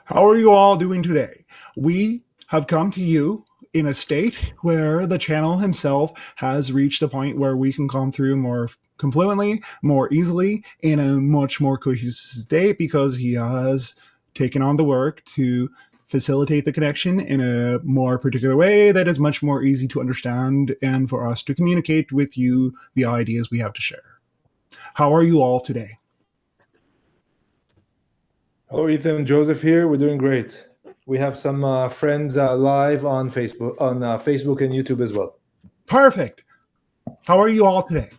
How are you all doing today? We have come to you in a state where the channel himself has reached a point where we can come through more confluently, more easily, in a much more cohesive state because he has taken on the work to facilitate the connection in a more particular way that is much more easy to understand and for us to communicate with you the ideas we have to share. How are you all today? Hello, Ethan. Joseph here. We're doing great. We have some friends live on Facebook and YouTube as well. Perfect. How are you all today?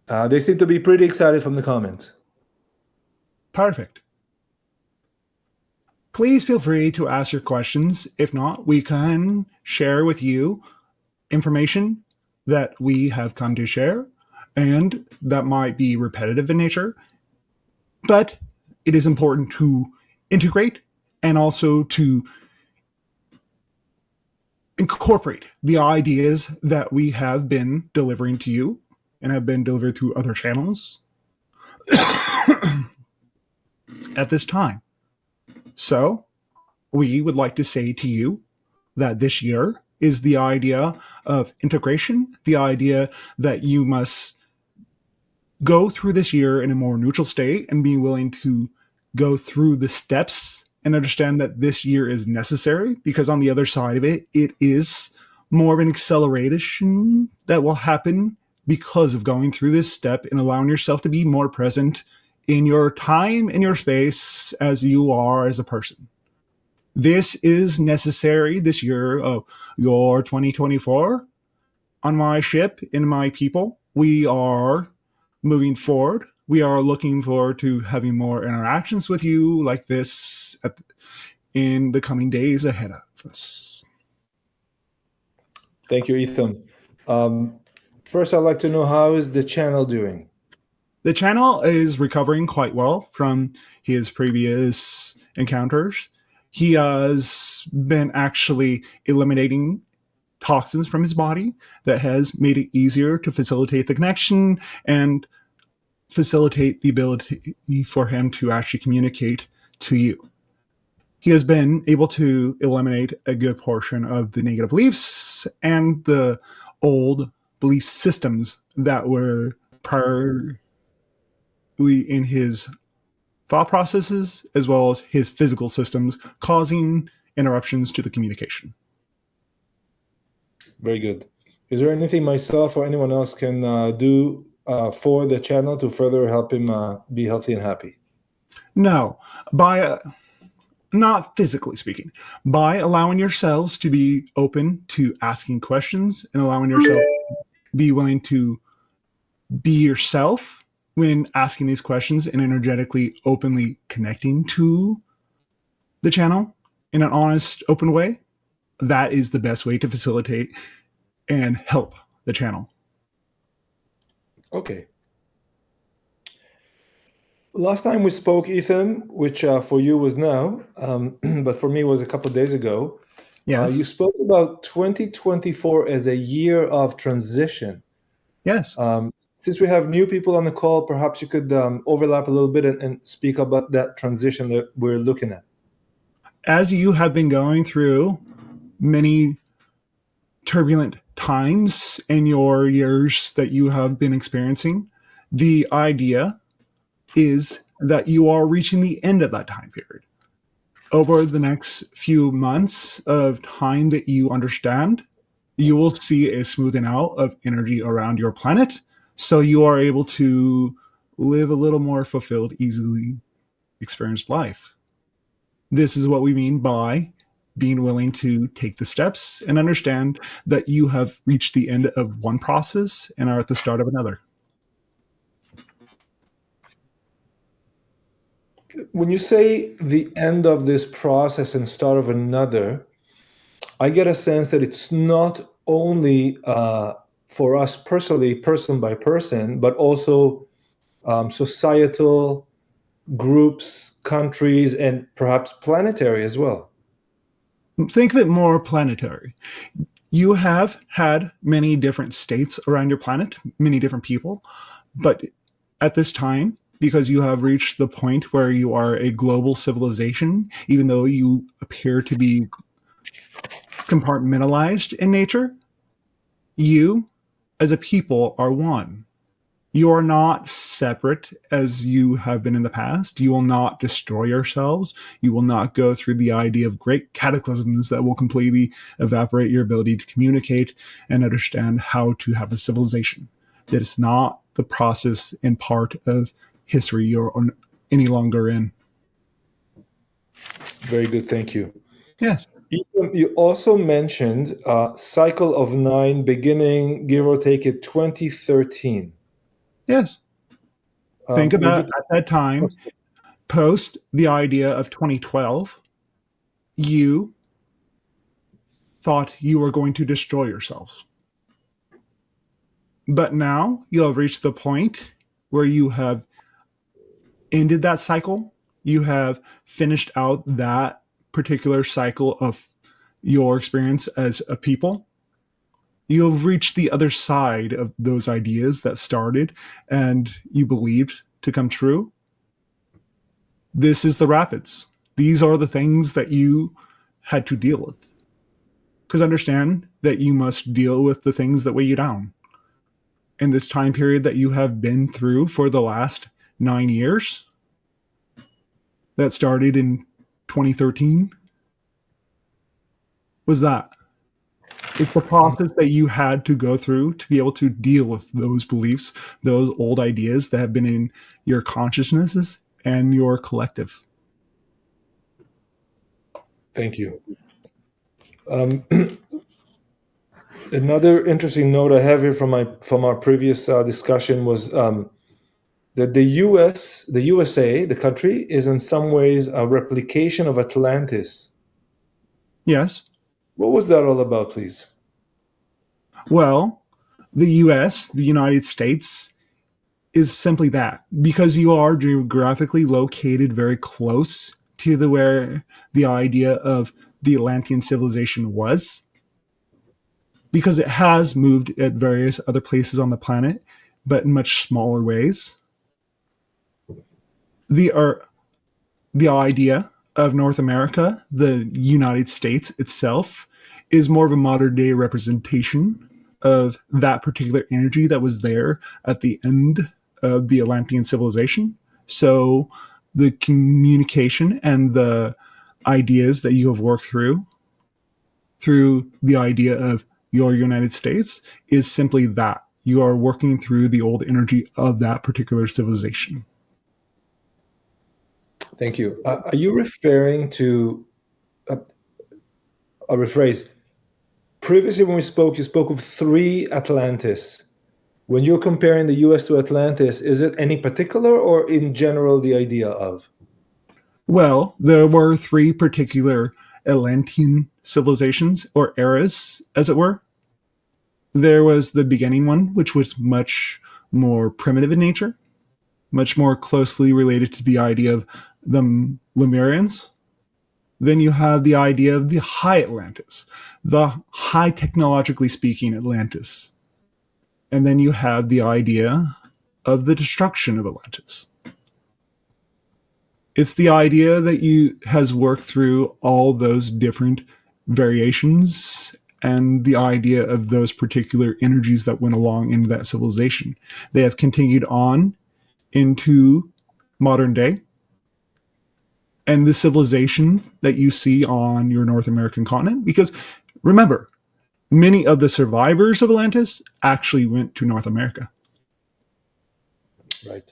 They seem to be pretty excited from the comment. Perfect. Please feel free to ask your questions. If not, we can share with you information that we have come to share, and that might be repetitive in nature, but it is important to integrate and also to incorporate the ideas that we have been delivering to you and have been delivered through other channels at this time. So, we would like to say to you that this year is the idea of integration, the idea that you must go through this year in a more neutral state and be willing to go through the steps and understand that this year is necessary, because on the other side of it, it is more of an acceleration that will happen because of going through this step and allowing yourself to be more present in your time and your space as you are as a person. This is necessary this year of your 2024. On my ship, in my people, we are moving forward. We are looking forward to having more interactions with you like this in the coming days ahead of us. Thank you, Ethan. First, I'd like to know, how is the channel doing? The channel is recovering quite well from his previous encounters. He has been actually eliminating toxins from his body that has made it easier to facilitate the connection and facilitate the ability for him to actually communicate to you. He has been able to eliminate a good portion of the negative beliefs and the old belief systems that were priorly in his thought processes, as well as his physical systems, causing interruptions to the communication. Very good. Is there anything myself or anyone else can do for the channel to further help him be healthy and happy? No, not physically speaking, by allowing yourselves to be open to asking questions and allowing yourself to be willing to be yourself when asking these questions and energetically, openly connecting to the channel in an honest, open way. That is the best way to facilitate and help the channel. Okay. Last time we spoke, Ethan, which for you was now, but for me was a couple of days ago. Yes. You spoke about 2024 as a year of transition. Yes. Since we have new people on the call, perhaps you could overlap a little bit and speak about that transition that we're looking at. As you have been going through many turbulent times in your years that you have been experiencing, the idea is that you are reaching the end of that time period. Over the next few months of time that you understand, you will see a smoothing out of energy around your planet, so you are able to live a little more fulfilled, easily experienced life. This is what we mean by being willing to take the steps and understand that you have reached the end of one process and are at the start of another. When you say the end of this process and start of another, I get a sense that it's not only for us personally, person by person, but also societal groups, countries, and perhaps planetary as well. Think of it more planetary. You have had many different states around your planet, many different people, but at this time, because you have reached the point where you are a global civilization, even though you appear to be compartmentalized in nature. You, as a people, are one. You are not separate as you have been in the past. You will not destroy yourselves. You will not go through the idea of great cataclysms that will completely evaporate your ability to communicate and understand how to have a civilization. That is not the process and part of history you're any longer in. Very good, thank you. Yes. You also mentioned cycle of 9 beginning, give or take, at 2013. Yes. Think Would about you? at that time, post the idea of 2012, you thought you were going to destroy yourselves. But now you have reached the point where you have ended that cycle. You have finished out that particular cycle of your experience as a people. You have reached the other side of those ideas that started and you believed to come true. This is the rapids. These are the things that you had to deal with. Because understand that you must deal with the things that weigh you down. In this time period that you have been through for the last 9 years, that started in 2013, was that. It's the process that you had to go through to be able to deal with those beliefs, those old ideas that have been in your consciousnesses and your collective. Thank you. Another interesting note I have here from our previous discussion was that the USA, the country, is in some ways a replication of Atlantis. Yes. What was that all about, please? Well, the US, the United States, is simply that. Because you are geographically located very close to where the idea of the Atlantean civilization was, because it has moved at various other places on the planet, but in much smaller ways. The idea of North America, the United States itself, is more of a modern day representation of that particular energy that was there at the end of the Atlantean civilization. So the communication and the ideas that you have worked through the idea of your United States is simply that. You are working through the old energy of that particular civilization. Thank you. Are you referring to, I'll rephrase, previously when we spoke, you spoke of 3 Atlantis. When you're comparing the US to Atlantis, is it any particular or in general the idea of? Well, there were 3 particular Atlantean civilizations or eras, as it were. There was the beginning one, which was much more primitive in nature, much more closely related to the idea of the Lemurians. Then you have the idea of the high Atlantis, the high technologically speaking Atlantis. And then you have the idea of the destruction of Atlantis. It's the idea that you has worked through all those different variations and the idea of those particular energies that went along into that civilization. They have continued on into modern day. And the civilization that you see on your North American continent, because remember, many of the survivors of Atlantis actually went to North America. Right.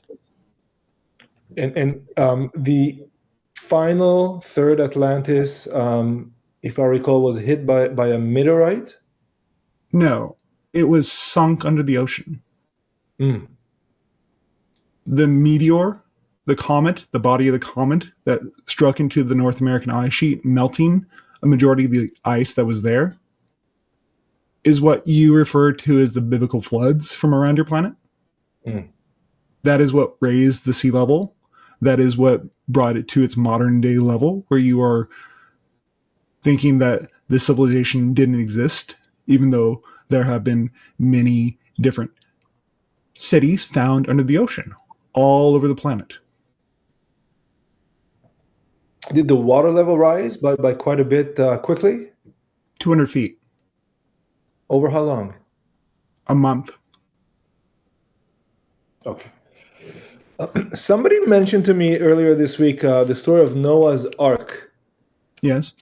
And the final third Atlantis, if I recall, was hit by a meteorite? No, it was sunk under the ocean. Mm. The meteor, the comet, the body of the comet that struck into the North American ice sheet, melting a majority of the ice that was there, is what you refer to as the biblical floods from around your planet. Mm. That is what raised the sea level. That is what brought it to its modern day level, where you are thinking that this civilization didn't exist, even though there have been many different cities found under the ocean. all over the planet. Did the water level rise by quite a bit quickly? 200 feet. Over how long? A month. Okay. Somebody mentioned to me earlier this week the story of Noah's Ark. Yes.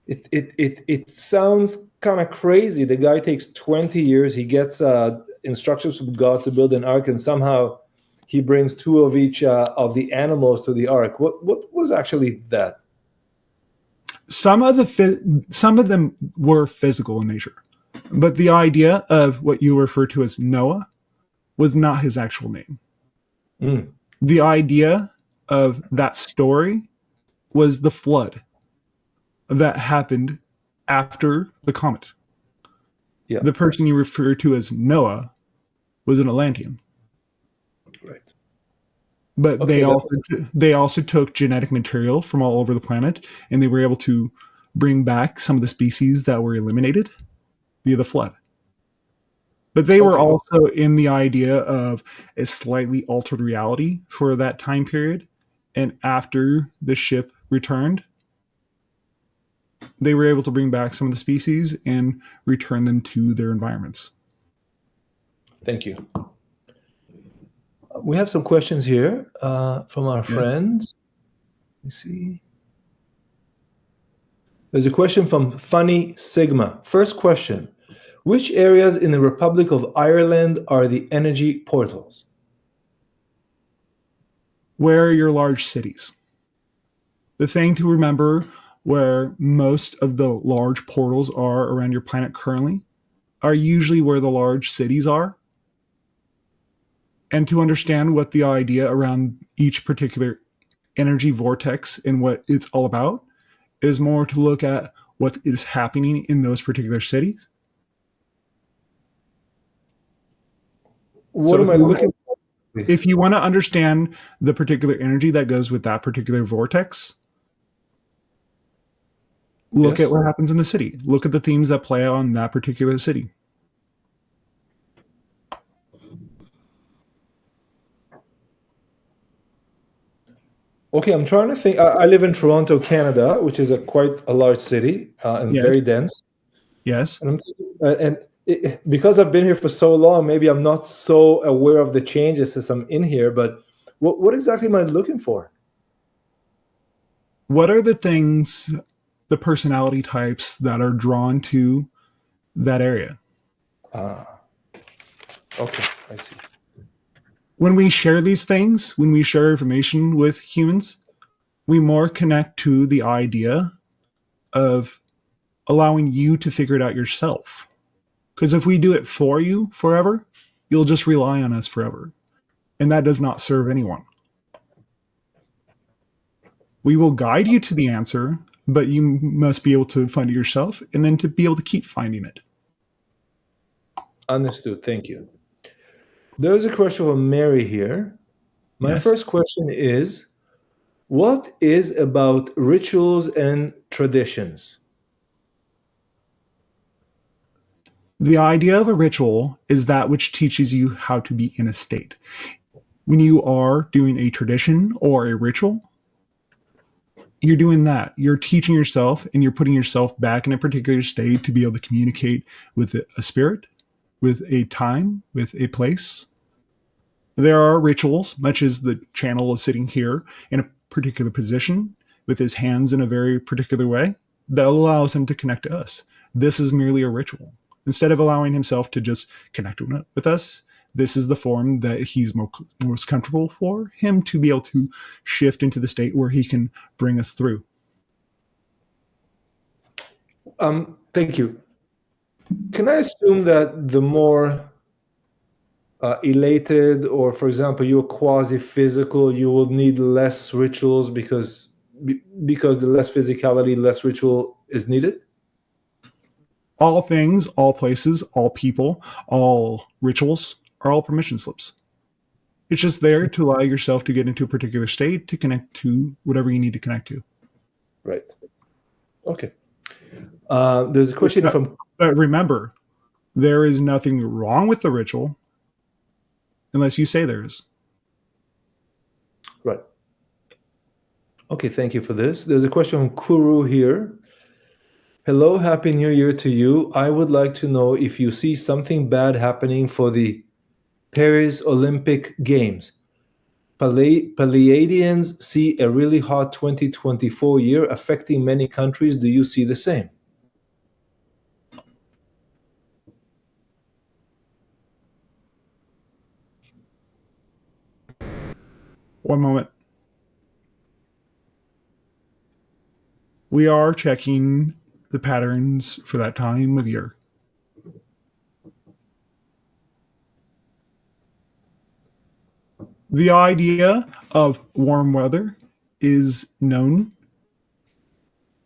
It sounds kind of crazy. The guy takes 20 years. He gets instructions from God to build an ark, and somehow he brings two of each of the animals to the ark. What was actually that? Some of them were physical in nature, but the idea of what you refer to as Noah was not his actual name. Mm. The idea of that story was the flood that happened after the comet. Yeah. The person you refer to as Noah was an Atlantean. Right. But Okay, they also took genetic material from all over the planet, and they were able to bring back some of the species that were eliminated via the flood. But they were Okay. also in the idea of a slightly altered reality for that time period. And after the ship returned, they were able to bring back some of the species and return them to their environments. Thank you. We have some questions here from our friends. Let me see. There's a question from Funny Sigma. First question. Which areas in the Republic of Ireland are the energy portals? Where are your large cities? The thing to remember where most of the large portals are around your planet currently are usually where the large cities are. And to understand what the idea around each particular energy vortex and what it's all about is more to look at what is happening in those particular cities. What am I looking for? If you want to understand the particular energy that goes with that particular vortex, look at what happens in the city. Look at the themes that play out on that particular city. Okay, I'm trying to think. I live in Toronto, Canada, which is quite a large city and Yes. very dense. Yes. And because I've been here for so long, maybe I'm not so aware of the changes as I'm in here. But what exactly am I looking for? What are the things, the personality types that are drawn to that area? Okay, I see. When we share these things, when we share information with humans, we more connect to the idea of allowing you to figure it out yourself. Because if we do it for you forever, you'll just rely on us forever. And that does not serve anyone. We will guide you to the answer, but you must be able to find it yourself and then to be able to keep finding it. Understood. Thank you. There's a question from Mary here. My first question is, what is about rituals and traditions? The idea of a ritual is that which teaches you how to be in a state. When you are doing a tradition or a ritual, you're doing that. You're teaching yourself and you're putting yourself back in a particular state to be able to communicate with a spirit, with a time, with a place. There are rituals, much as the channel is sitting here in a particular position with his hands in a very particular way, that allows him to connect to us. This is merely a ritual. Instead of allowing himself to just connect with us, this is the form that he's most comfortable for him to be able to shift into the state where he can bring us through. Thank you. Can I assume that the more elated, or for example, you're quasi-physical, you will need less rituals because the less physicality, less ritual is needed? All things, all places, all people, all rituals are all permission slips. It's just there to allow yourself to get into a particular state to connect to whatever you need to connect to. Right. Okay. There's a question from... But remember, there is nothing wrong with the ritual unless you say there is. Right. Okay, thank you for this. There's a question from Kuru here. Hello, Happy New Year to you. I would like to know if you see something bad happening for the Paris Olympic Games. Palladians see a really hot 2024 year affecting many countries. Do you see the same? One moment. We are checking the patterns for that time of year. The idea of warm weather is known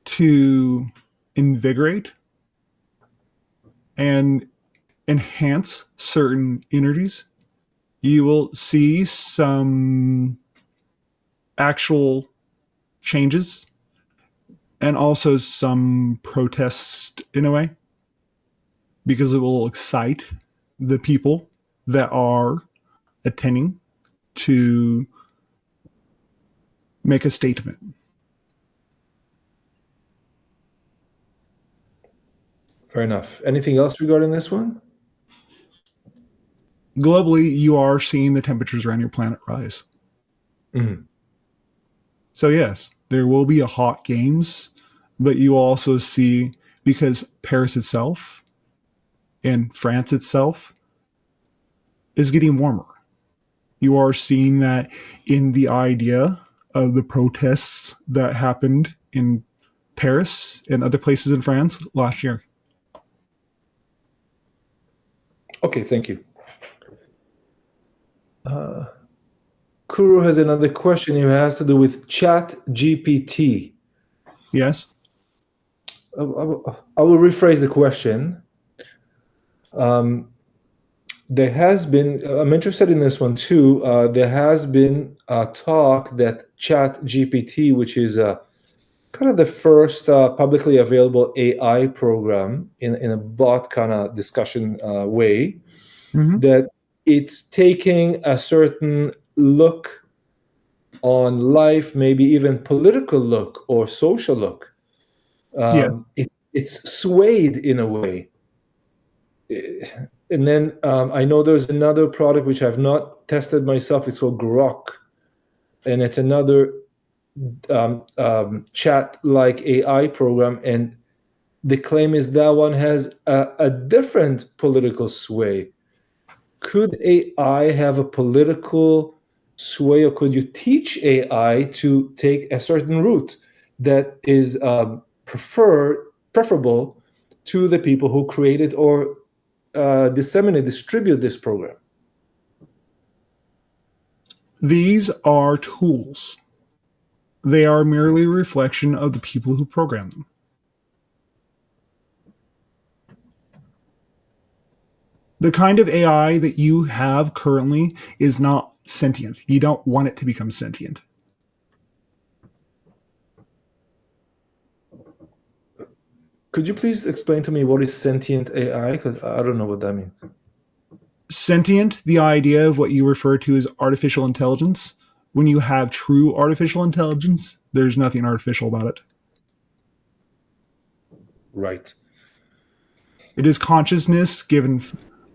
to invigorate and enhance certain energies. You will see some actual changes and also some protest in a way, because it will excite the people that are attending to make a statement. Fair enough. Anything else regarding this one? Globally, you are seeing the temperatures around your planet rise. Mm-hmm. So yes, there will be a hot games, but you also see, because Paris itself and France itself is getting warmer. You are seeing that in the idea of the protests that happened in Paris and other places in France last year. Okay, thank you. Kuru has another question. It has to do with Chat GPT. Yes. I will rephrase the question. There has been, I'm interested in this one too. There has been a talk that Chat GPT, which is kind of the first publicly available AI program in a bot kind of discussion way, that it's taking a certain look on life, maybe even political look or social look. It's swayed in a way. And then I know there's another product which I've not tested myself. It's called Grok, and it's another chat-like AI program. And the claim is that one has a different political sway. Could AI have a political sway, or could you teach AI to take a certain route that is preferable to the people who created or distribute this program? These are tools. They are merely a reflection of the people who program them. The kind of AI that you have currently is not sentient. You don't want it to become sentient. Could you please explain to me what is sentient AI? Because I don't know what that means. Sentient, the idea of what you refer to as artificial intelligence. When you have true artificial intelligence, there's nothing artificial about it. Right. It is consciousness given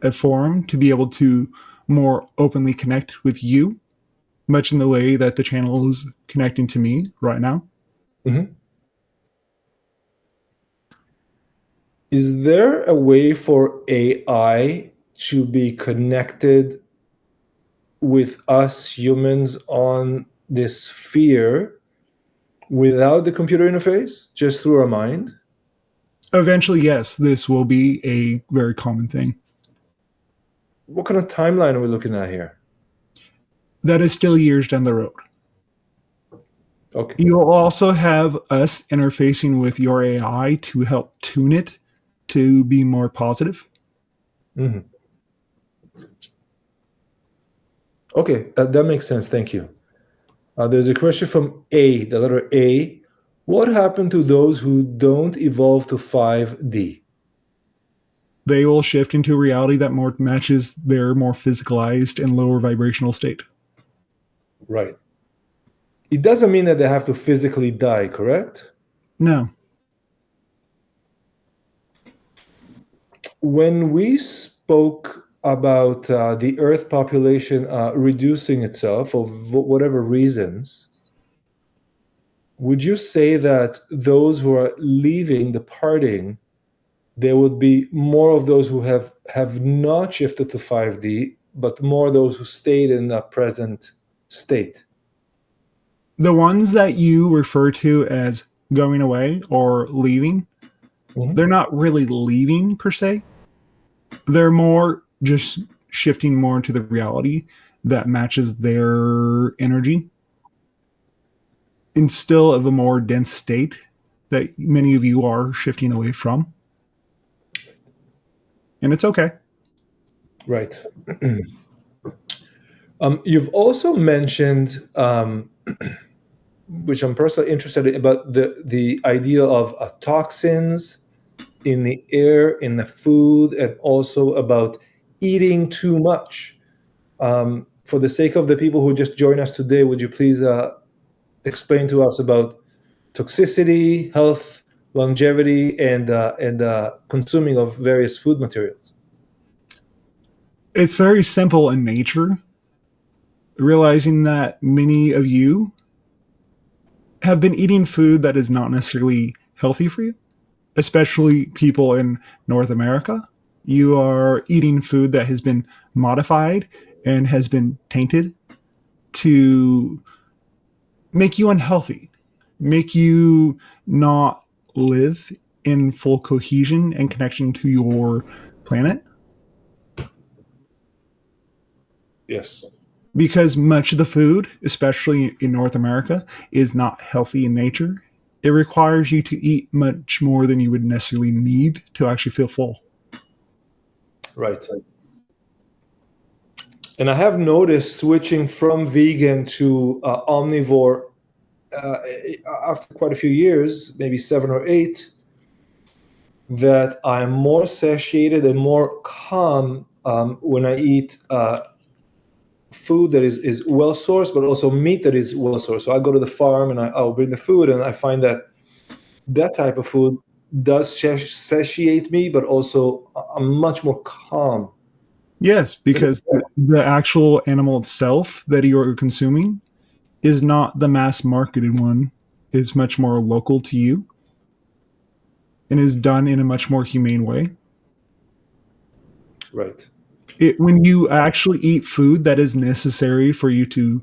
a form to be able to more openly connect with you, much in the way that the channel is connecting to me right now. Mm-hmm. Is there a way for AI to be connected with us humans on this sphere without the computer interface, just through our mind? Eventually, yes, this will be a very common thing. What kind of timeline are we looking at here? That is still years down the road. Okay. You'll also have us interfacing with your AI to help tune it to be more positive. Mm-hmm. Okay, that makes sense. Thank you. There's a question from A, the letter A. What happened to those who don't evolve to 5D? They will shift into a reality that more matches their more physicalized and lower vibrational state. Right. It doesn't mean that they have to physically die, correct? No. When we spoke about the Earth population reducing itself for whatever reasons, would you say that those who are leaving, departing, there would be more of those who have not shifted to 5D, but more those who stayed in the present state? The ones that you refer to as going away or leaving, they're not really leaving per se. They're more just shifting more into the reality that matches their energy and still of a more dense state that many of you are shifting away from. And it's okay. Right. You've also mentioned, which I'm personally interested in, about the idea of toxins in the air, in the food, and also about eating too much. For the sake of the people who just joined us today, would you please explain to us about toxicity, health, longevity, and consuming of various food materials? It's very simple in nature, realizing that many of you have been eating food that is not necessarily healthy for you, especially people in North America. You are eating food that has been modified and has been tainted to make you unhealthy, make you not live in full cohesion and connection to your planet. Yes. Because much of the food, especially in North America, is not healthy in nature. It requires you to eat much more than you would necessarily need to actually feel full. Right. And I have noticed switching from vegan to omnivore after quite a few years, maybe 7 or 8, that I'm more satiated and more calm when I eat food that is well sourced, but also meat that is well sourced. So I go to the farm and I'll bring the food, and I find that type of food does satiate me, but also I'm much more calm. Yes, because the actual animal itself that you're consuming is not the mass marketed one. It's much more local to you and is done in a much more humane way. Right. When you actually eat food that is necessary for you to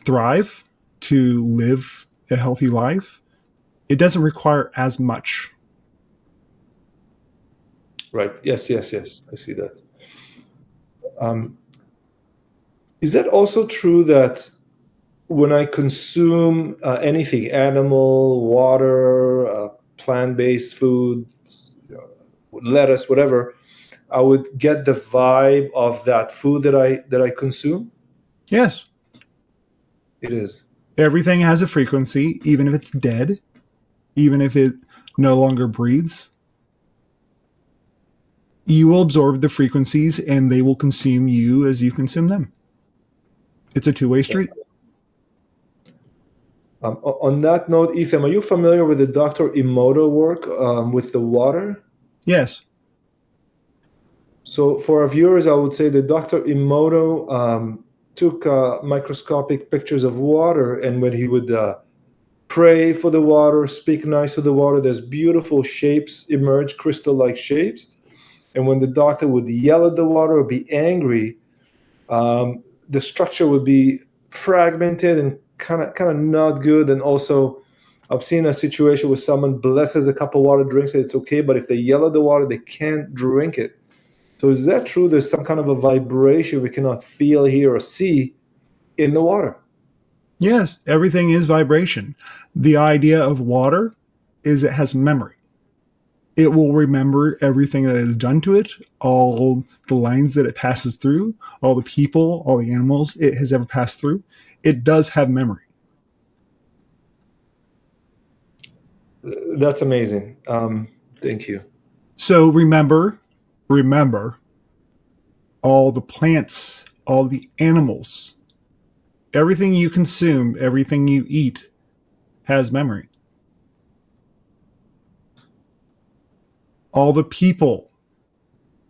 thrive, to live a healthy life, it doesn't require as much. Right. Yes. Yes. Yes. I see that. Is that also true that when I consume anything, animal, water, plant-based food, lettuce, whatever, I would get the vibe of that food that I consume? Yes, It is. everything has a frequency, even if it's dead, even if it no longer breathes. You will absorb the frequencies and they will consume you as you consume them. It's a two-way street. On that note, Ethan, are you familiar with the Dr. Emoto work with the water? Yes. So for our viewers, I would say that Dr. Emoto took microscopic pictures of water, and when he would pray for the water, speak nice to the water, there's beautiful shapes emerge, crystal-like shapes. And when the doctor would yell at the water or be angry, the structure would be fragmented and kind of not good. And also, I've seen a situation where someone blesses a cup of water, drinks it, it's okay, but if they yell at the water, they can't drink it. So is that true? There's some kind of a vibration we cannot feel, hear, or see in the water. Yes, everything is vibration. The idea of water is it has memory. It will remember everything that is done to it, all the lines that it passes through, all the people, all the animals it has ever passed through. It does have memory. That's amazing. Thank you. So remember, remember, all the plants, all the animals, everything you consume, everything you eat has memory. All the people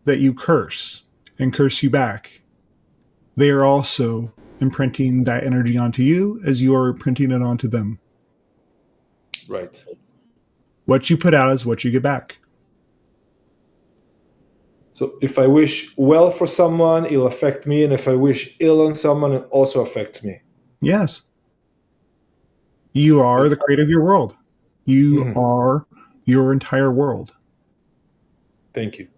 that you curse and curse you back, they are also imprinting that energy onto you as you are imprinting it onto them. Right. What you put out is what you get back. So if I wish well for someone, it'll affect me. And if I wish ill on someone, it also affects me. Yes. You are the creator of your world. You are your entire world. Thank you.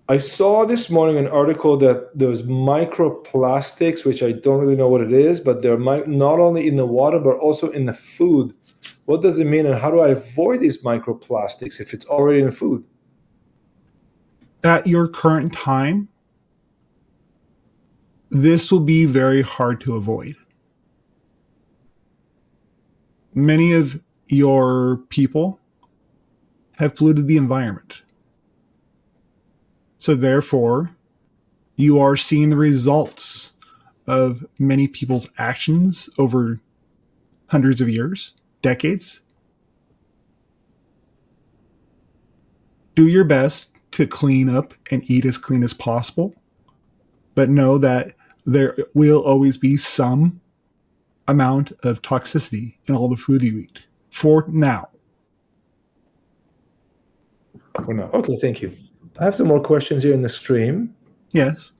I saw this morning an article that there's microplastics, which I don't really know what it is, but they're not only in the water, but also in the food. What does it mean, and how do I avoid these microplastics if it's already in food? At your current time, this will be very hard to avoid. Many of your people have polluted the environment. So therefore, you are seeing the results of many people's actions over hundreds of years, decades. Do your best to clean up and eat as clean as possible, but know that there will always be some amount of toxicity in all the food you eat for now. For now. Okay, thank you. I have some more questions here in the stream. Yes.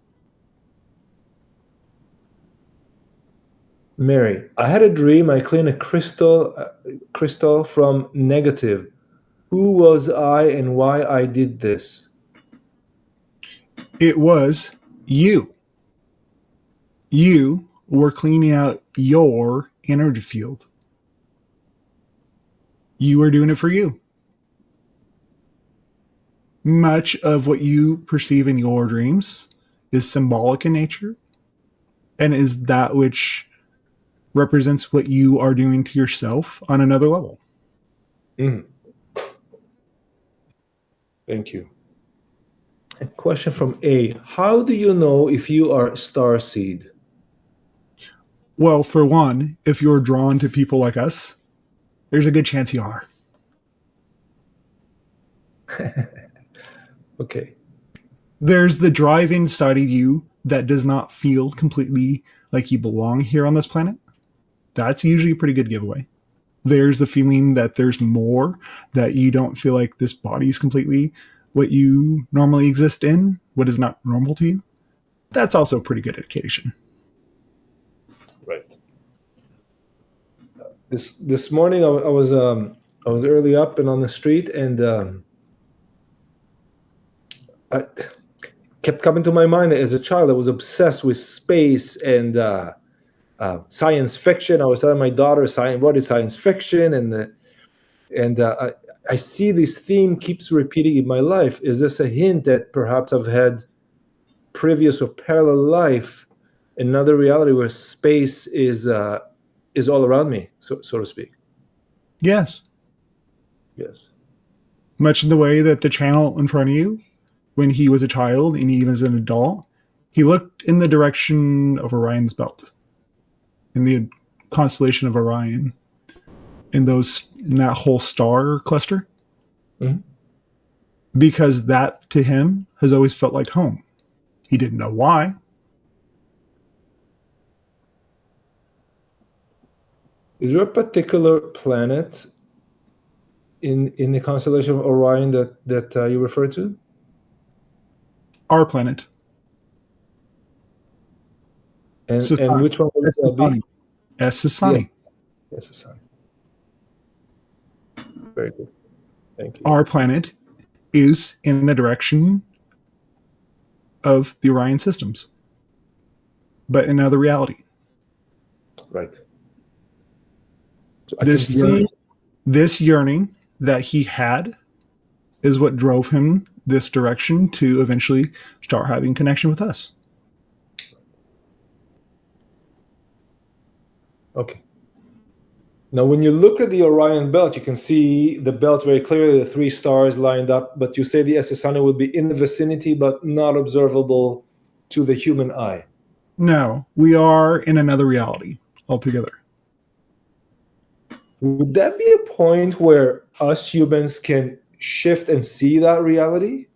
Mary, I had a dream. I cleaned a crystal from negative. Who was I and why I did this? It was you. You were cleaning out your energy field. You were doing it for you. Much of what you perceive in your dreams is symbolic in nature and is that which represents what you are doing to yourself on another level. Thank you. A question from A. How do you know if you are starseed? Well, for one, if you're drawn to people like us, there's a good chance you are. Okay. There's the drive inside of you that does not feel completely like you belong here on this planet. That's usually a pretty good giveaway. There's the feeling that there's more, that you don't feel like this body is completely what you normally exist in, what is not normal to you. That's also a pretty good indication. Right. This morning I was early up and on the street, and I kept coming to my mind that as a child I was obsessed with space and science fiction. I was telling my daughter, what is science fiction? And I see this theme keeps repeating in my life. Is this a hint that perhaps I've had previous or parallel life, another reality where space is all around me, so to speak? Yes. Yes. Much in the way that the channel in front of you, when he was a child and even as an adult, he looked in the direction of Orion's belt, in the constellation of Orion, in that whole star cluster, because that to him has always felt like home. He didn't know why. Is there a particular planet in the constellation of Orion that you refer to? Our planet. And which one would that be? S is sunny. Yes, the sun. Very good. Thank you. Our planet is in the direction of the Orion systems, but in another reality. Right. So I can see this yearning that he had is what drove him this direction to eventually start having connection with us. Okay. Now, when you look at the Orion belt, you can see the belt very clearly, the three stars lined up, but you say the Ssana would be in the vicinity, but not observable to the human eye. No, we are in another reality altogether. Would that be a point where us humans can shift and see that reality?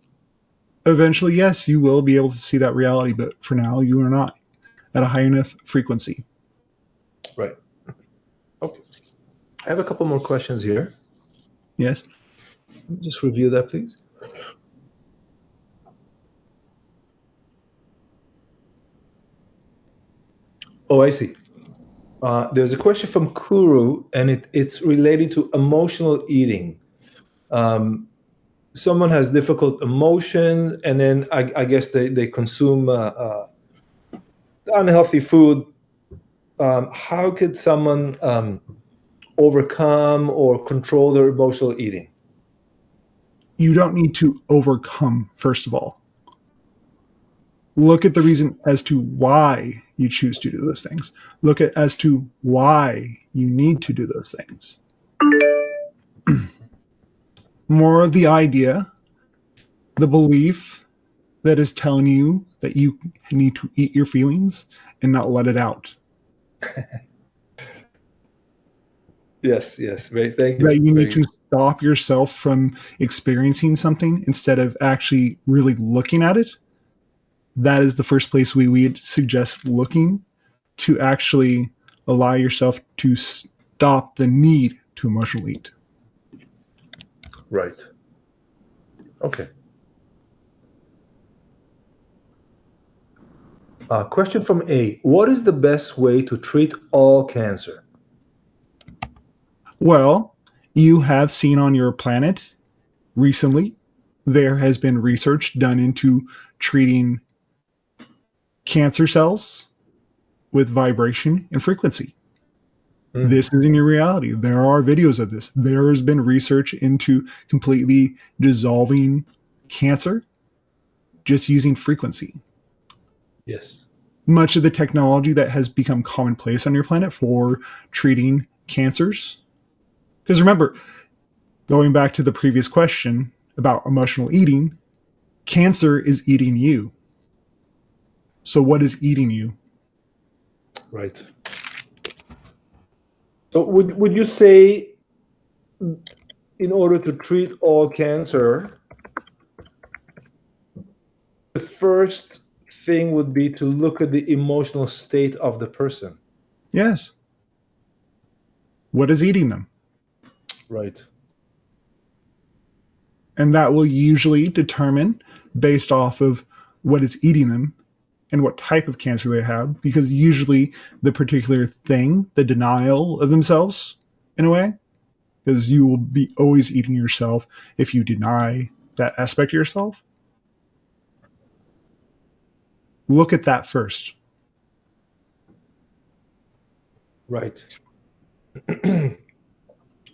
Eventually, yes, you will be able to see that reality, but for now, you are not at a high enough frequency. Right. Okay. I have a couple more questions here. Yes. Just review that, please. Oh, I see. There's a question from Kuru, and it's related to emotional eating. Someone has difficult emotions, and then I guess they consume unhealthy food. How could someone overcome or control their emotional eating? You don't need to overcome, first of all. Look at the reason as to why you choose to do those things. Look at as to why you need to do those things. More of the idea, the belief that is telling you that you need to eat your feelings and not let it out. Yes, thank That you. you need Very to good. stop yourself from experiencing something instead of actually really looking at it. That is the first place we would suggest looking to actually allow yourself to stop the need to emotionally eat. Right. Okay. Question from A. What is the best way to treat all cancer? Well, you have seen on your planet recently, there has been research done into treating cancer cells with vibration and frequency. Mm. This is in your reality. There are videos of this. There has been research into completely dissolving cancer just using frequency. Yes. Much of the technology that has become commonplace on your planet for treating cancers. Because remember, going back to the previous question about emotional eating, cancer is eating you. So, what is eating you? Right. So would you say in order to treat all cancer, the first thing would be to look at the emotional state of the person? Yes. What is eating them? Right. And that will usually determine based off of what is eating them and what type of cancer they have, because usually the particular thing, the denial of themselves, in a way, because you will be always eating yourself if you deny that aspect of yourself. Look at that first. Right.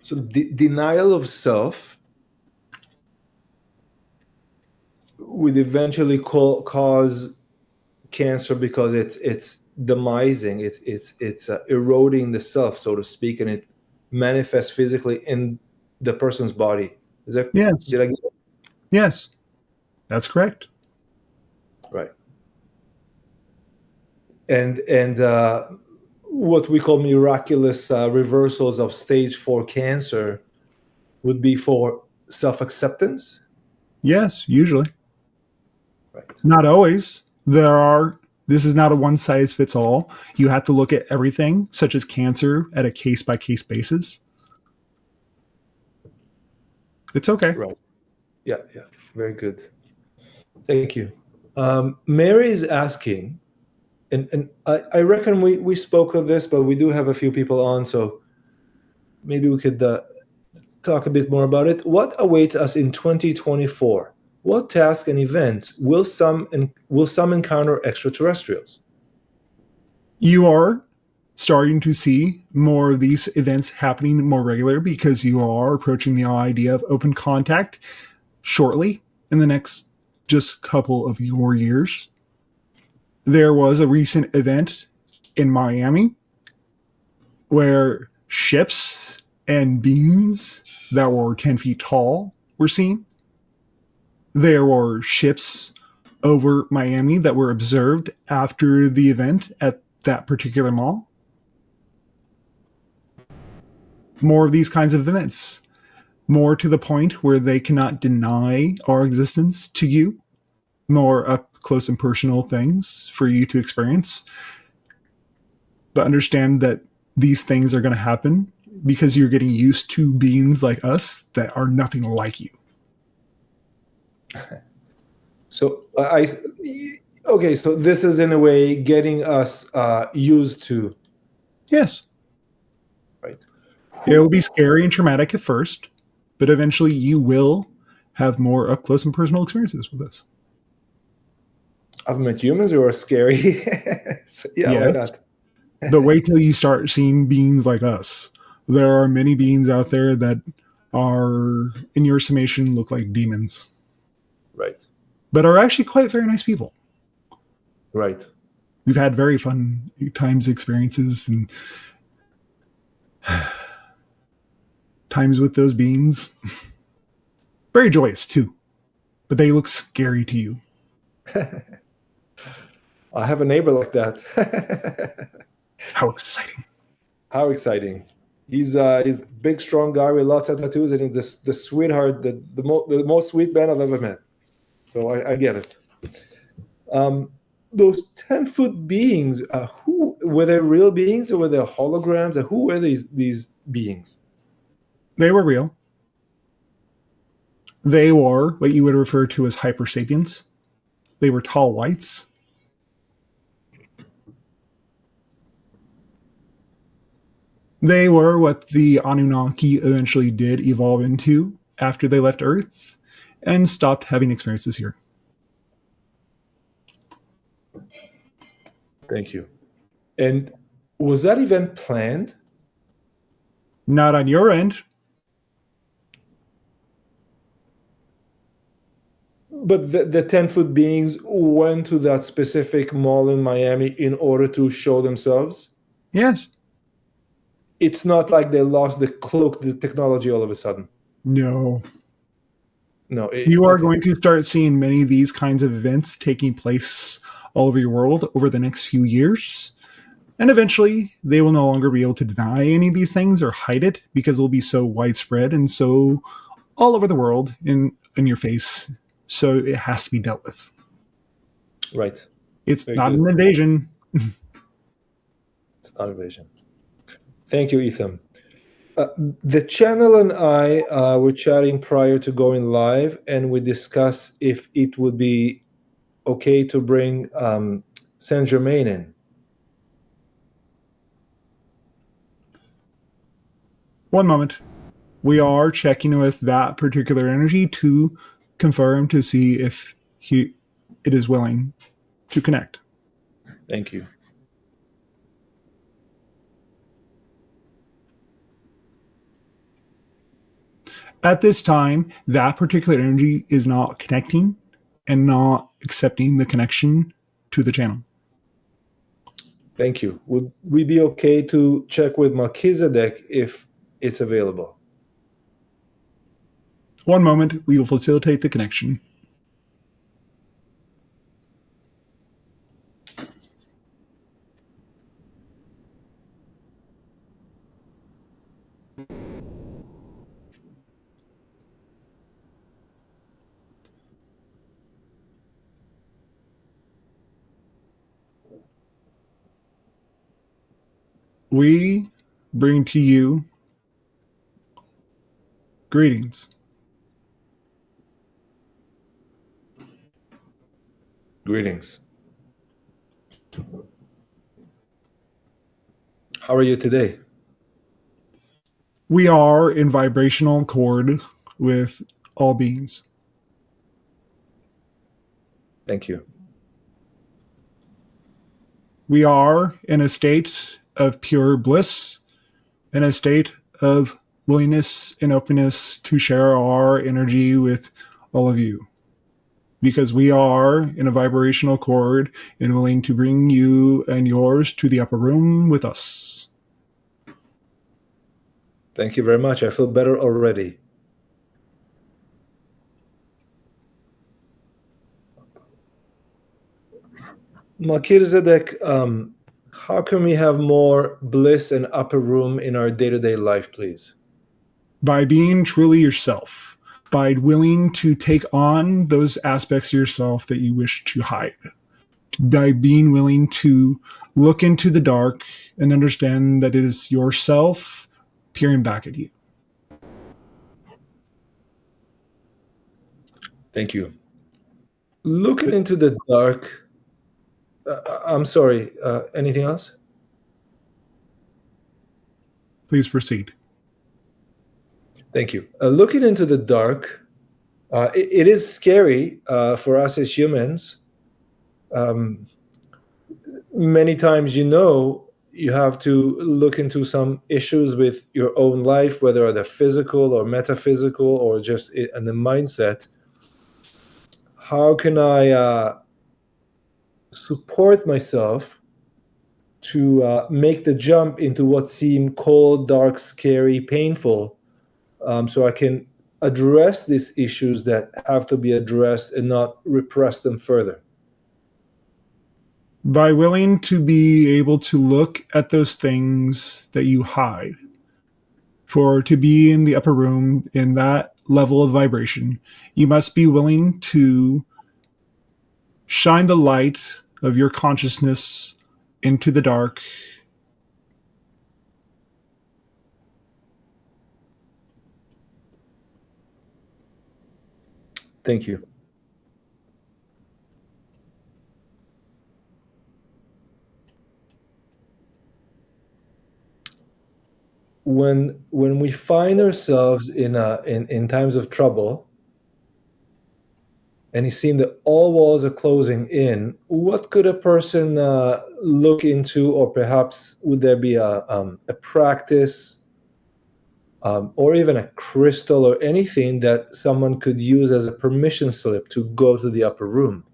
So denial of self would eventually cause cancer because it's demising, it's eroding the self, so to speak, and it manifests physically in the person's body. Is that Yes. did I get it? Yes. That's correct. Right? And what we call miraculous reversals of stage 4 cancer would be for self-acceptance. Yes, usually. Right. Not always. This is not a one size fits all. You have to look at everything, such as cancer, at a case by case basis. It's okay. Right. Yeah. Very good. Thank you. Mary is asking, and I reckon we spoke of this, but we do have a few people on, so maybe we could talk a bit more about it. What awaits us in 2024? What tasks and events will some encounter extraterrestrials? You are starting to see more of these events happening more regular because you are approaching the idea of open contact shortly in the next just couple of your years. There was a recent event in Miami where ships and beings that were 10 feet tall were seen. There were ships over Miami that were observed after the event at that particular mall. More of these kinds of events. More to the point where they cannot deny our existence to you. More up close and personal things for you to experience. But understand that these things are going to happen because you're getting used to beings like us that are nothing like you. So okay, so this is in a way getting us used to. Yes. Right. It will be scary and traumatic at first, but eventually you will have more up close and personal experiences with this. I've met humans who are scary. So, yeah, why not? But wait till you start seeing beings like us. There are many beings out there that are, in your summation, look like demons. Right. But are actually quite very nice people. Right. We've had very fun times, experiences, and times with those beings. Very joyous, too. But they look scary to you. I have a neighbor like that. How exciting. How exciting. He's big, strong guy with lots of tattoos, and he's the sweetheart, the most sweet man I've ever met. So I get it. Those 10-foot beings, who were they? Real beings or were they holograms? Who were these beings? They were real. They were what you would refer to as hyper sapiens. They were tall whites. They were what the Anunnaki eventually did evolve into after they left Earth and stopped having experiences here. Thank you. And was that event planned? Not on your end. But the 10-foot beings went to that specific mall in Miami in order to show themselves? Yes. It's not like they lost the technology all of a sudden. No. No. You are going to start seeing many of these kinds of events taking place all over your world over the next few years. And eventually, they will no longer be able to deny any of these things or hide it because it will be so widespread and so all over the world in your face. So it has to be dealt with. Right. It's very not good. An invasion. It's not invasion. Thank you, Ethium. The channel and I were chatting prior to going live, and we discussed if it would be okay to bring Saint Germain in. One moment. We are checking with that particular energy to confirm to see if it is willing to connect. Thank you. At this time, that particular energy is not connecting and not accepting the connection to the channel. Thank you. Would we be okay to check with Malchitzedek if it's available? One moment, we will facilitate the connection. We bring to you greetings. Greetings. How are you today? We are in vibrational accord with all beings. Thank you. We are in a state of pure bliss, in a state of willingness and openness to share our energy with all of you. Because we are in a vibrational accord and willing to bring you and yours to the upper room with us. Thank you very much. I feel better already. Malchitzedek, how can we have more bliss and upper room in our day-to-day life, please? By being truly yourself, by willing to take on those aspects of yourself that you wish to hide, by being willing to look into the dark and understand that it is yourself peering back at you. Thank you. Looking into the dark. I'm sorry. Anything else? Please proceed. Thank you. Looking into the dark, it is scary for us as humans. Many times, you have to look into some issues with your own life, whether they're physical or metaphysical or just in the mindset. How can I support myself to make the jump into what seem cold, dark, scary, painful, so I can address these issues that have to be addressed and not repress them further? By willing to be able to look at those things that you hide. For to be in the upper room in that level of vibration, you must be willing to shine the light of your consciousness into the dark. Thank you. When we find ourselves in times of trouble, and it seems that all walls are closing in, what could a person look into, or perhaps would there be a practice, or even a crystal or anything that someone could use as a permission slip to go to the upper room?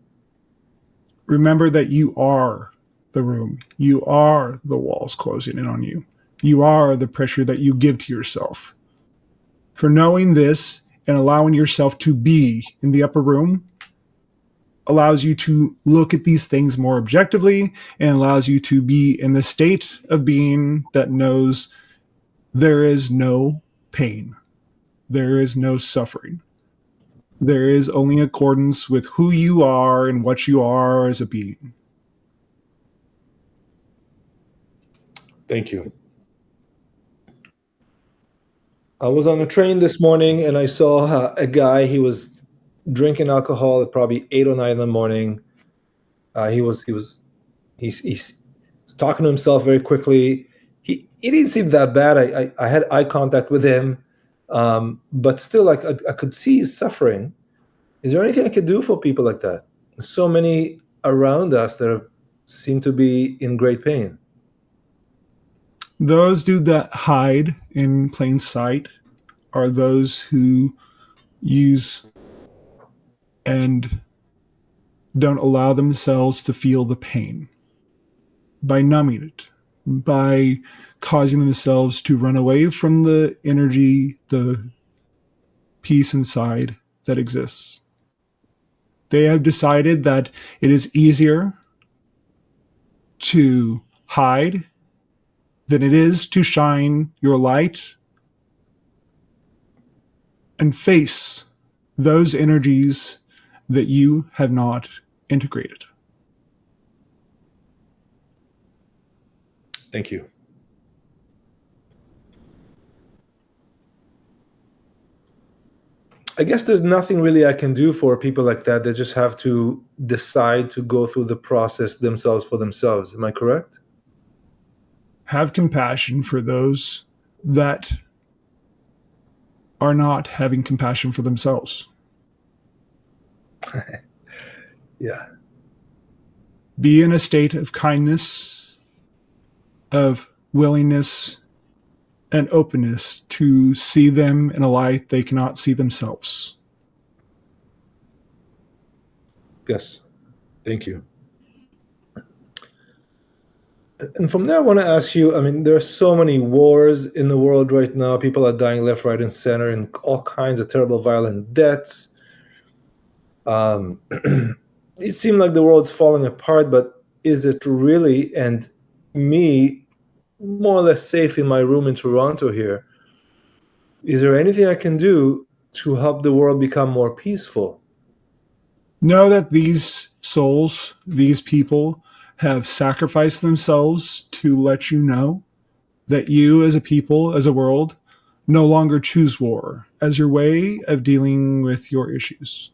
Remember that you are the room. You are the walls closing in on you. You are the pressure that you give to yourself. For knowing this and allowing yourself to be in the upper room allows you to look at these things more objectively and allows you to be in the state of being that knows there is no pain, there is no suffering. There is only accordance with who you are and what you are as a being. Thank you. I was on a train this morning and I saw a guy. He was drinking alcohol at probably 8 or 9 in the morning. He's talking to himself very quickly. He didn't seem that bad. I had eye contact with him, but still, like I could see his suffering. Is there anything I could do for people like that? There's so many around us that seem to be in great pain. Those that hide in plain sight are those who use and don't allow themselves to feel the pain by numbing it, by causing themselves to run away from the energy, the peace inside that exists. They have decided that it is easier to hide than it is to shine your light and face those energies that you have not integrated. Thank you. I guess there's nothing really I can do for people like that. They just have to decide to go through the process themselves for themselves. Am I correct? Have compassion for those that are not having compassion for themselves. Yeah. Be in a state of kindness, of willingness, and openness to see them in a light they cannot see themselves. Yes. Thank you. And from there, I want to ask you, I mean, there are so many wars in the world right now. People are dying left, right, and center in all kinds of terrible, violent deaths. It seemed like the world's falling apart, but is it really? And me, more or less safe in my room in Toronto here, is there anything I can do to help the world become more peaceful? Know that these souls, these people, have sacrificed themselves to let you know that you, as a people, as a world, no longer choose war as your way of dealing with your issues.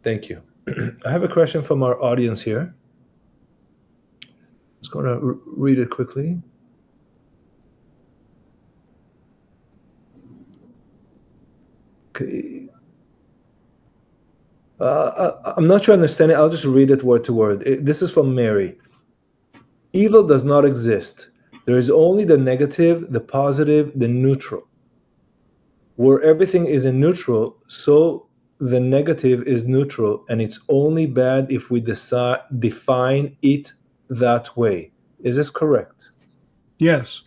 Thank you. I have a question from our audience here. I'm just going to read it quickly. Okay. I'm not sure I understand it. I'll just read it word to word. This is from Mary. Evil does not exist. There is only the negative, the positive, the neutral. Where everything is in neutral, so the negative is neutral, and it's only bad if we define it that way. Is this correct? Yes.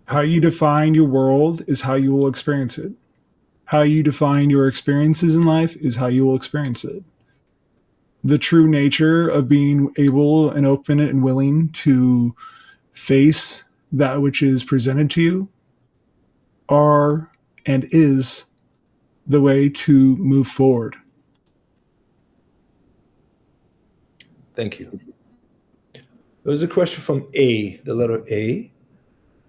How you define your world is how you will experience it. How you define your experiences in life is how you will experience it. The true nature of being able and open and willing to face that which is presented to you are and is the way to move forward. Thank you. There's a question from A, the letter A.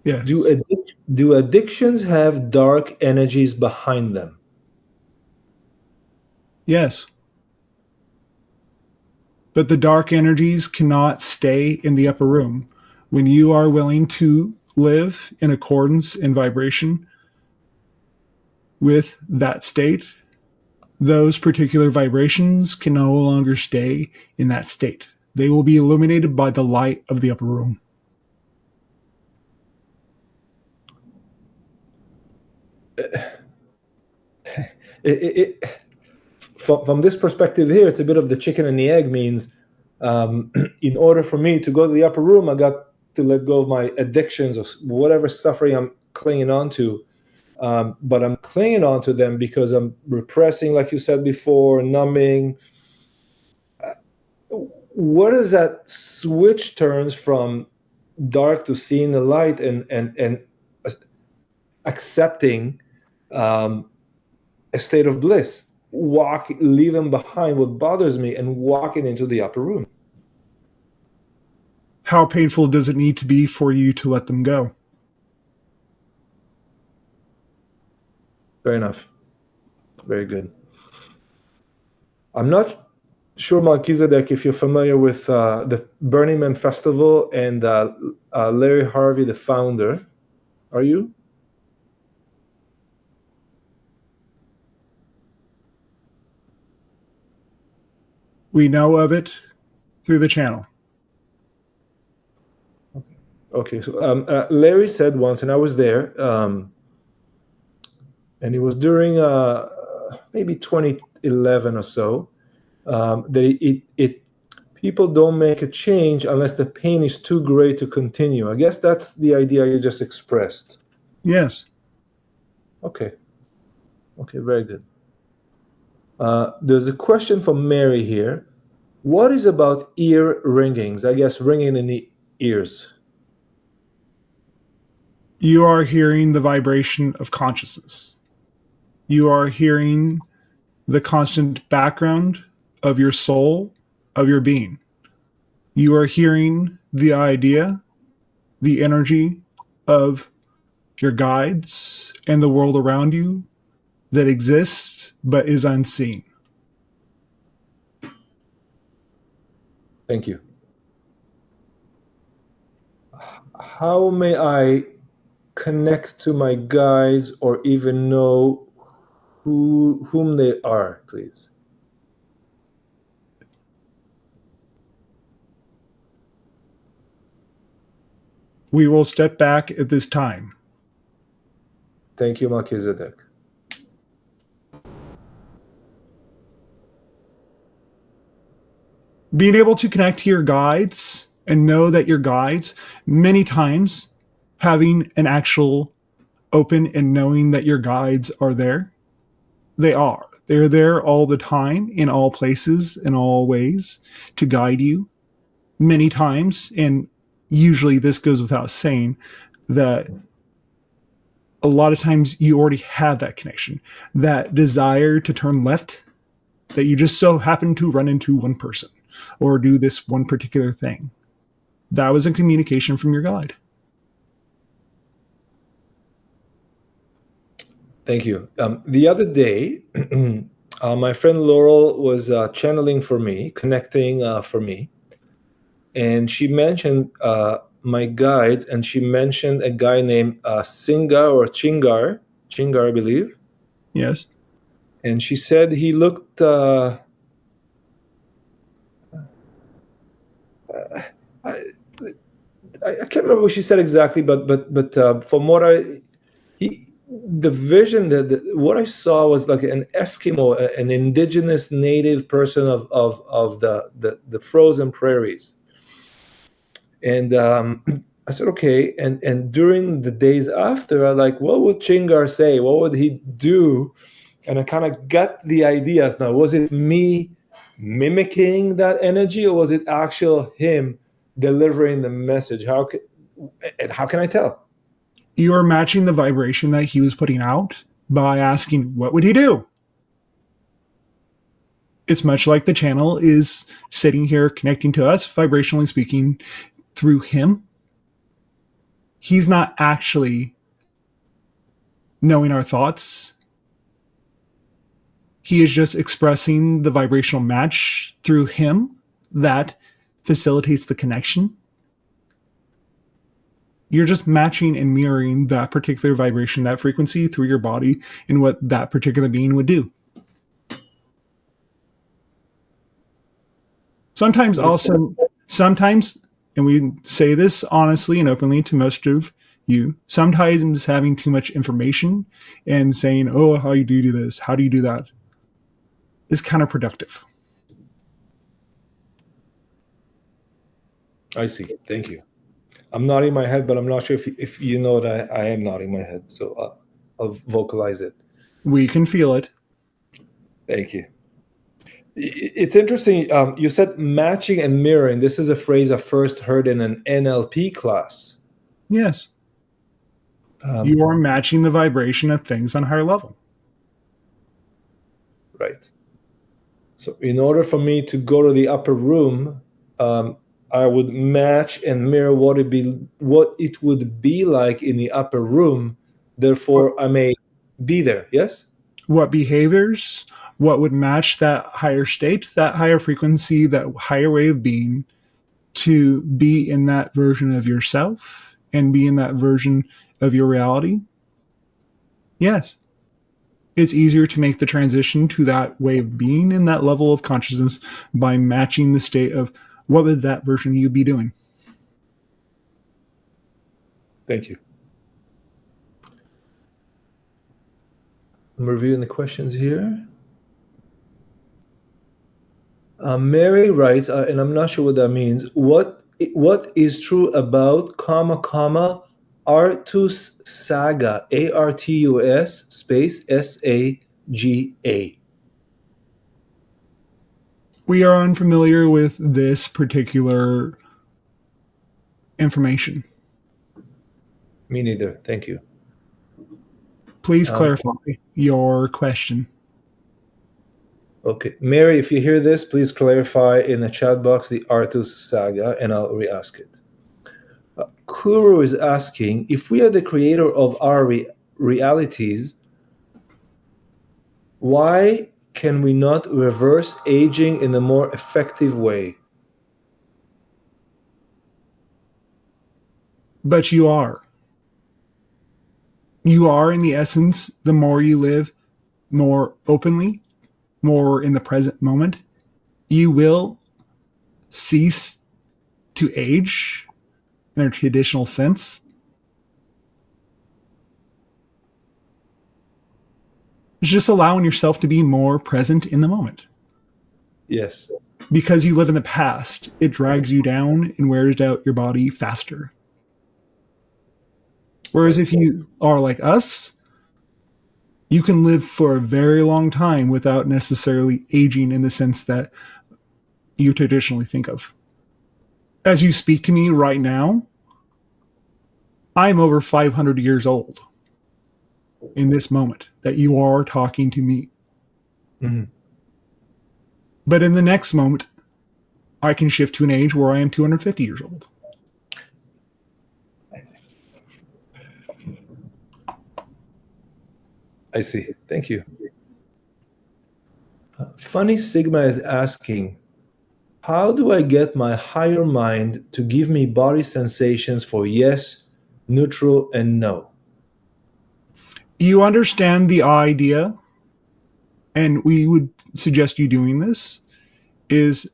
Yes. Do addictions have dark energies behind them? Yes. But the dark energies cannot stay in the upper room. When you are willing to live in accordance and vibration with that state, those particular vibrations can no longer stay in that state. They will be illuminated by the light of the upper room. From this perspective here, it's a bit of the chicken and the egg. Means in order for me to go to the upper room, I got to let go of my addictions or whatever suffering I'm clinging on to. But I'm clinging on to them because I'm repressing, like you said before, numbing. What is that switch turns from dark to seeing the light and accepting a state of bliss, leaving behind what bothers me and walking into the upper room? How painful does it need to be for you to let them go? Fair enough. Very good. I'm not sure, Malchitzedek, if you're familiar with the Burning Man Festival and Larry Harvey, the founder. Are you? We know of it through the channel. Okay, so Larry said once, and I was there, and it was during maybe 2011 or so, that people don't make a change unless the pain is too great to continue. I guess that's the idea you just expressed. Yes. Okay, very good. There's a question from Mary here. What is about ear ringings? I guess ringing in the ears. You are hearing the vibration of consciousness. You are hearing the constant background of your soul, of your being. You are hearing the idea, the energy of your guides and the world around you that exists but is unseen. Thank you. How may I connect to my guides or even know whom they are, please? We will step back at this time. Thank you, Malchitzedek. Being able to connect to your guides and know that your guides, many times, having an actual open and knowing that your guides are there. They are. They're there all the time, in all places, in all ways, to guide you. Many times, and usually this goes without saying, that a lot of times you already have that connection, that desire to turn left, that you just so happen to run into one person or do this one particular thing. That was a communication from your guide. Thank you. The other day, my friend Laurel was channeling for me, connecting for me, and she mentioned my guides, and she mentioned a guy named Singar or Chingar, I believe. Yes. And she said he looked. I can't remember what she said exactly, but from what the vision that what I saw was like an Eskimo, an indigenous native person of the frozen prairies. And I said, okay. And during the days after, I like, what would Chingar say? What would he do? And I kind of got the ideas. Now, was it me mimicking that energy, or was it actual him delivering the message? How can I tell? You are matching the vibration that he was putting out by asking, what would he do? It's much like the channel is sitting here connecting to us, vibrationally speaking, through him. He's not actually knowing our thoughts. He is just expressing the vibrational match through him that facilitates the connection. You're just matching and mirroring that particular vibration, that frequency through your body and what that particular being would do. Sometimes also, and we say this honestly and openly to most of you, sometimes having too much information and saying, oh, how do you do this? How do you do that? Is counterproductive. I see. Thank you. I'm nodding my head, but I'm not sure if you know that I am nodding my head. So I'll vocalize it. We can feel it. Thank you. It's interesting. You said matching and mirroring. This is a phrase I first heard in an NLP class. Yes. You are matching the vibration of things on a higher level. Right. So in order for me to go to the upper room, I would match and mirror what it would be like in the upper room. Therefore, I may be there. Yes. What behaviors, what would match that higher state, that higher frequency, that higher way of being, to be in that version of yourself and be in that version of your reality? Yes. It's easier to make the transition to that way of being in that level of consciousness by matching the state of what would that version of you be doing. Thank you. I'm reviewing the questions here. Mary writes, and I'm not sure what that means. What is true about Artus Saga, Artus space SAGA? We are unfamiliar with this particular information. Me neither. Thank you. Please clarify your question. Okay. Mary, if you hear this, please clarify in the chat box the Artus Saga, and I'll re-ask it. Kuru is asking, if we are the creator of our realities, why can we not reverse aging in a more effective way? But you are. You are, in the essence, the more you live more openly, more in the present moment, you will cease to age in a traditional sense. It's just allowing yourself to be more present in the moment. Yes. Because you live in the past, it drags you down and wears out your body faster. Whereas if you are like us, you can live for a very long time without necessarily aging in the sense that you traditionally think of. As you speak to me right now, I'm over 500 years old in this moment that you are talking to me. Mm-hmm. But in the next moment, I can shift to an age where I am 250 years old. I see. Thank you. Funny Sigma is asking, how do I get my higher mind to give me body sensations for yes, neutral, and no? You understand the idea, and we would suggest you doing this, is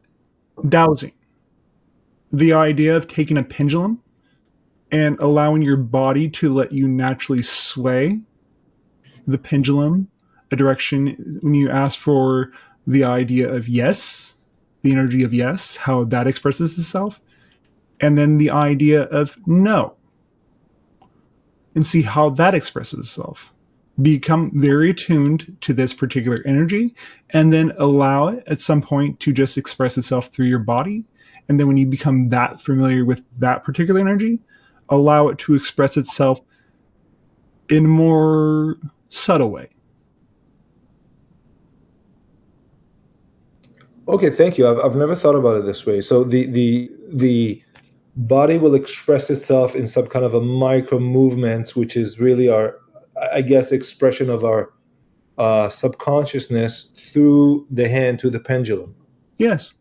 dowsing. The idea of taking a pendulum and allowing your body to let you naturally sway the pendulum a direction when you ask for the idea of yes, the energy of yes, how that expresses itself, and then the idea of no, and see how that expresses itself. Become very attuned to this particular energy, and then allow it at some point to just express itself through your body. And then when you become that familiar with that particular energy, allow it to express itself in a more subtle way. Okay, thank you. I've never thought about it this way. So the body will express itself in some kind of a micro movements, which is really our, I guess, expression of our subconsciousness through the hand to the pendulum. Yes.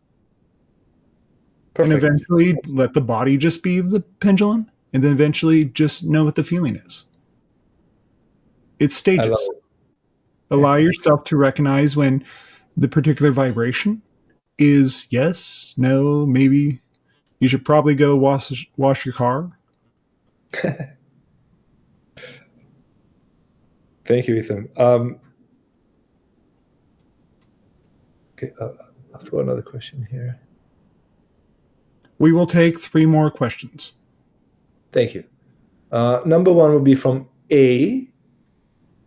Perfect. And eventually let the body just be the pendulum, and then eventually just know what the feeling is. It's I love stages. it. Allow yourself to recognize when the particular vibration is yes, no, maybe you should probably go wash your car. Thank you, Ethan. Okay, I'll throw another question here. We will take 3 more questions. Thank you. Number one would be from A.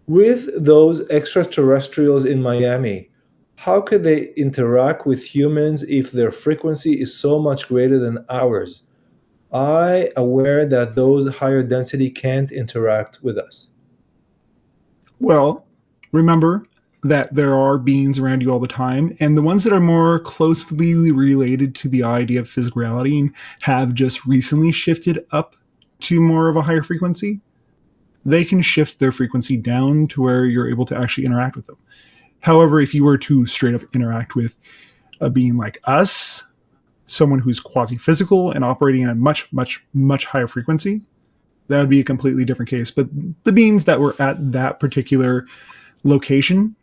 With those extraterrestrials in Miami, how could they interact with humans if their frequency is so much greater than ours? I aware that those higher density can't interact with us. Well, remember that there are beings around you all the time, and the ones that are more closely related to the idea of physicality and have just recently shifted up to more of a higher frequency, they can shift their frequency down to where you're able to actually interact with them. However, if you were to straight up interact with a being like us, someone who's quasi-physical and operating at a much, much, much higher frequency, that would be a completely different case. But the beings that were at that particular location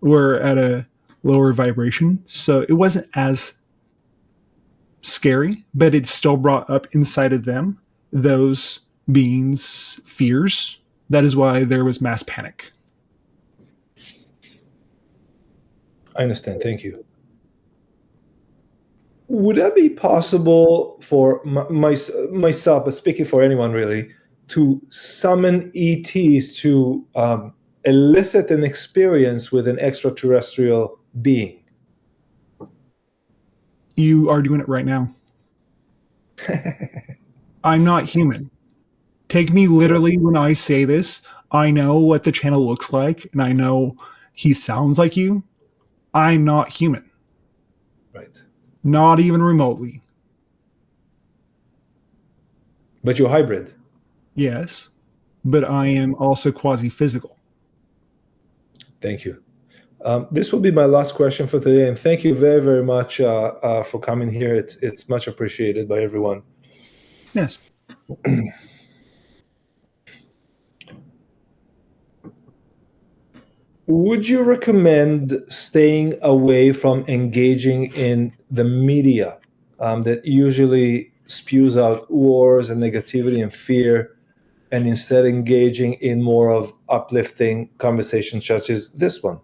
were at a lower vibration, so it wasn't as scary, but it still brought up inside of them those beings' fears. That is why there was mass panic. I understand. Thank you. Would that be possible for myself, but speaking for anyone really, to summon ETs to elicit an experience with an extraterrestrial being? You are doing it right now. I'm not human. Take me literally when I say this. I know what the channel looks like, and I know he sounds like you. I'm not human. Right. Not even remotely. But you're hybrid. Yes, but I am also quasi-physical. Thank you. This will be my last question for today, and thank you very, very much for coming here. It's much appreciated by everyone. Yes. Would you recommend staying away from engaging in the media that usually spews out wars and negativity and fear, and instead engaging in more of uplifting conversations such as this one?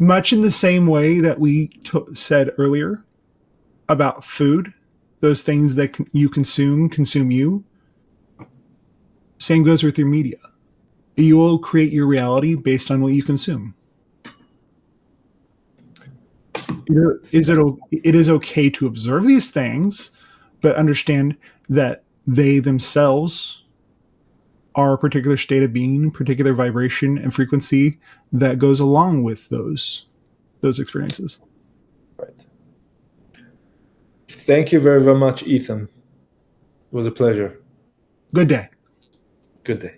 Much in the same way that we said earlier about food, those things that you consume you. Same goes with your media. You will create your reality based on what you consume. It is okay to observe these things, but understand that they themselves are a particular state of being, particular vibration and frequency that goes along with those experiences. Right. Thank you very, very much, Ethan. It was a pleasure. Good day. Good day.